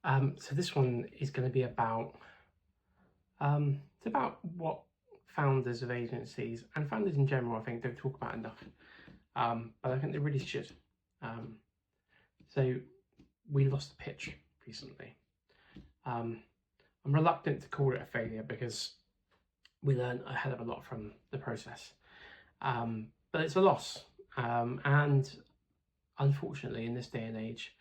So this one is going to be about it's about what founders of agencies and founders in general, I think, don't talk about enough. But I think they really should. So we lost the pitch recently. I'm reluctant to call it a failure because we learned a hell of a lot from the process. But it's a loss. And unfortunately, in this day and age,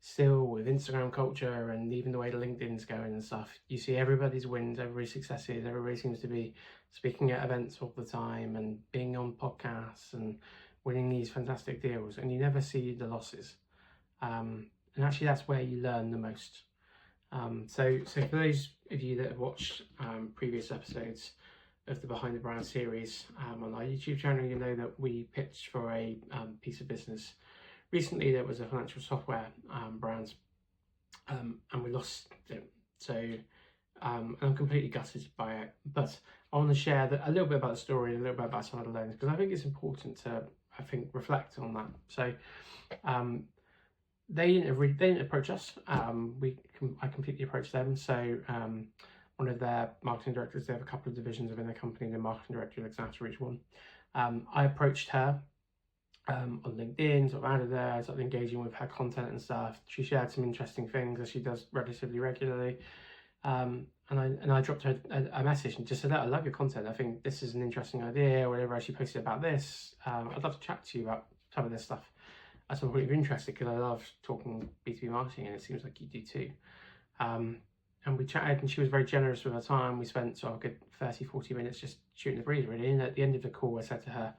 still with Instagram culture and even the way LinkedIn's going and stuff, you see everybody's wins, everybody's successes, everybody seems to be speaking at events all the time and being on podcasts and winning these fantastic deals, and you never see the losses. And actually that's where you learn the most. So for those of you that have watched previous episodes of the Behind the Brand series on our YouTube channel, you know that we pitched for a piece of business recently that was a financial software brand, and we lost it. So I'm completely gutted by it, but I want to share a little bit about the story and a little bit about some of the learnings, because I think it's important to, reflect on that. So they didn't approach us. I completely approached them. So one of their marketing directors, they have a couple of divisions within the company, the marketing director looks after each one. I approached her on LinkedIn, sort of added there, sort of engaging with her content and stuff. She shared some interesting things, as she does relatively regularly. And I dropped her a message and just said, I love your content. I think this is an interesting idea, or whatever. She posted about this. I'd love to chat to you about some of this stuff at some point if you're interested, because I love talking B2B marketing and it seems like you do too. And we chatted and she was very generous with her time. We spent sort of a good 30-40 minutes just shooting the breeze really. And at the end of the call, I said to her,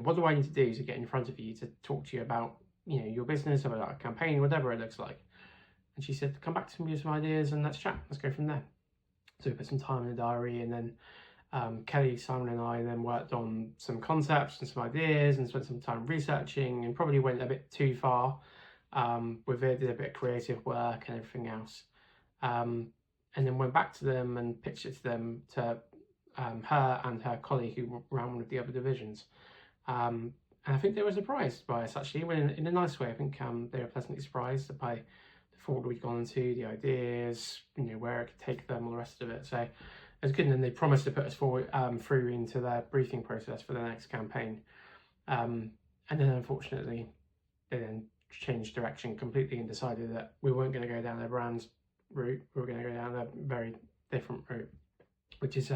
what do I need to do to get in front of you to talk to you about, your business, about a campaign, whatever it looks like? And she said, come back to me with some ideas and let's chat. Let's go from there. So we put some time in the diary, and then Kelly, Simon and I then worked on some concepts and some ideas and spent some time researching, and probably went a bit too far with it, did a bit of creative work and everything else. And then went back to them and pitched it to them, to her and her colleague who ran one of the other divisions. And I think they were surprised by us, actually, in a nice way. I think they were pleasantly surprised by the thought we'd gone into, the ideas, where it could take them, all the rest of it. So it was good. And then they promised to put us forward through into their briefing process for the next campaign. And then unfortunately, they then changed direction completely and decided that we weren't going to go down their brand route. We were going to go down a very different route, which is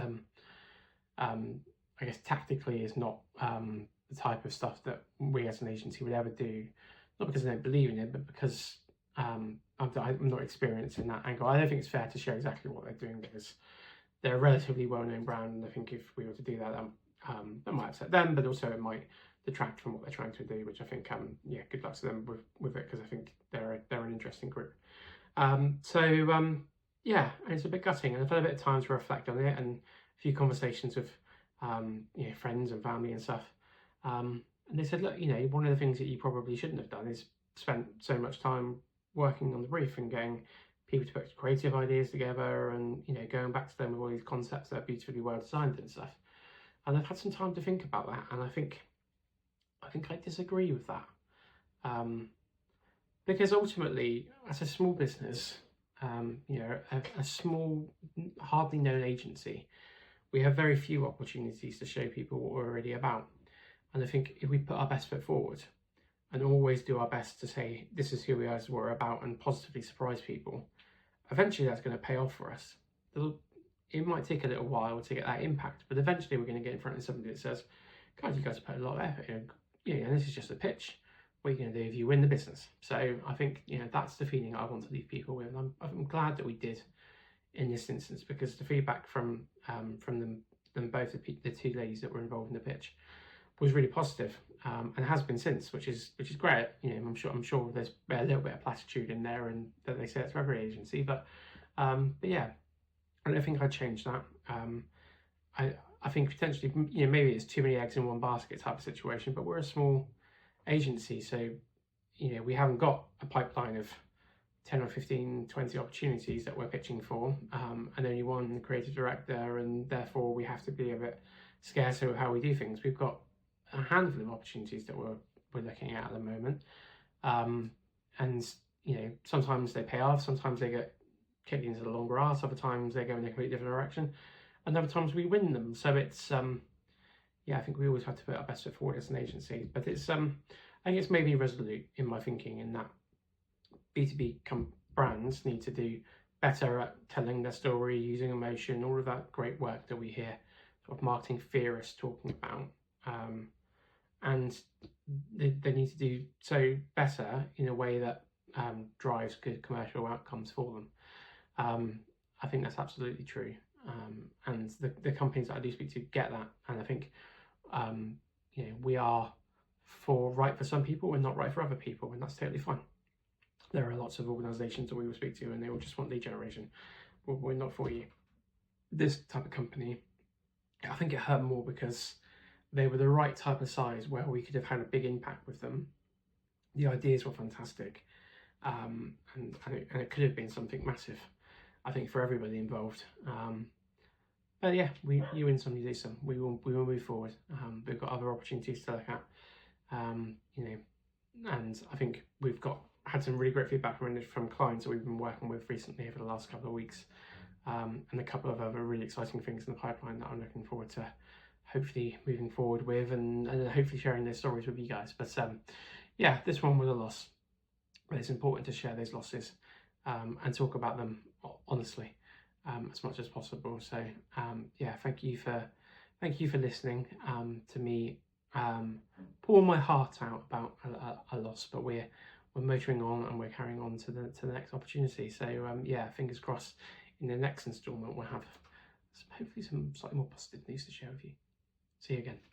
I guess tactically is not the type of stuff that we as an agency would ever do, not because I don't believe in it, but because I'm not experienced in that angle. I don't think it's fair to share exactly what they're doing, because they're a relatively well-known brand, and I think if we were to do that, that might upset them, but also it might detract from what they're trying to do, which I think, good luck to them with it, because I think they're an interesting group. Yeah, it's a bit gutting, and I've had a bit of time to reflect on it, and a few conversations with friends and family and stuff. And they said, look, one of the things that you probably shouldn't have done is spent so much time working on the brief and getting people to put creative ideas together, and going back to them with all these concepts that are beautifully well designed and stuff. And I've had some time to think about that, and I think I disagree with that. Because ultimately, as a small business, a small, hardly known agency, we have very few opportunities to show people what we're really about. And I think if we put our best foot forward and always do our best to say, this is who we are, what we're about, and positively surprise people, eventually that's going to pay off for us. It might take a little while to get that impact, but eventually we're going to get in front of somebody that says, guys, you guys put a lot of effort in, and this is just a pitch. What are you going to do if you win the business? So I think, that's the feeling I want to leave people with. And I'm glad that we did in this instance, because the feedback from them both, the two ladies that were involved in the pitch, was really positive, and has been since, which is great. I'm sure there's a little bit of platitude in there, and that they say it's for every agency, but yeah, I don't think I'd change that. I think potentially, maybe it's too many eggs in one basket type of situation, but we're a small agency, so we haven't got a pipeline of 10 or 15, 20 opportunities that we're pitching for, and only one creative director, and therefore we have to be a bit scarce with how we do things. We've got a handful of opportunities that we're looking at the moment, and you know, sometimes they pay off, sometimes they get kicked into the long grass, other times they go in a completely different direction, and other times we win them. So it's yeah, I think we always have to put our best foot forward as an agency. But it's I think it's made me resolute in my thinking in that B2B brands need to do better at telling their story, using emotion, all of that great work that we hear sort of marketing theorists talking about. And they need to do so better in a way that drives good commercial outcomes for them. I think that's absolutely true. And the companies that I do speak to get that. And I think, you know, we are right for some people and not right for other people, and that's totally fine. There are lots of organisations that we will speak to and they will just want lead generation. Well, we're not for you. This type of company, I think it hurt more because they were the right type of size where we could have had a big impact with them. The ideas were fantastic, and it could have been something massive, I think, for everybody involved. But yeah, you win some, you do some. We will move forward. We've got other opportunities to look at, you know, and I think we've had some really great feedback from clients that we've been working with recently over the last couple of weeks, and a couple of other really exciting things in the pipeline that I'm looking forward to hopefully moving forward with, and hopefully sharing those stories with you guys. But yeah, this one was a loss, but it's important to share those losses and talk about them honestly as much as possible. So yeah, thank you for listening to me pour my heart out about a loss, but we're motoring on and we're carrying on to the next opportunity. So yeah, fingers crossed in the next instalment we'll have hopefully some slightly more positive news to share with you. See you again.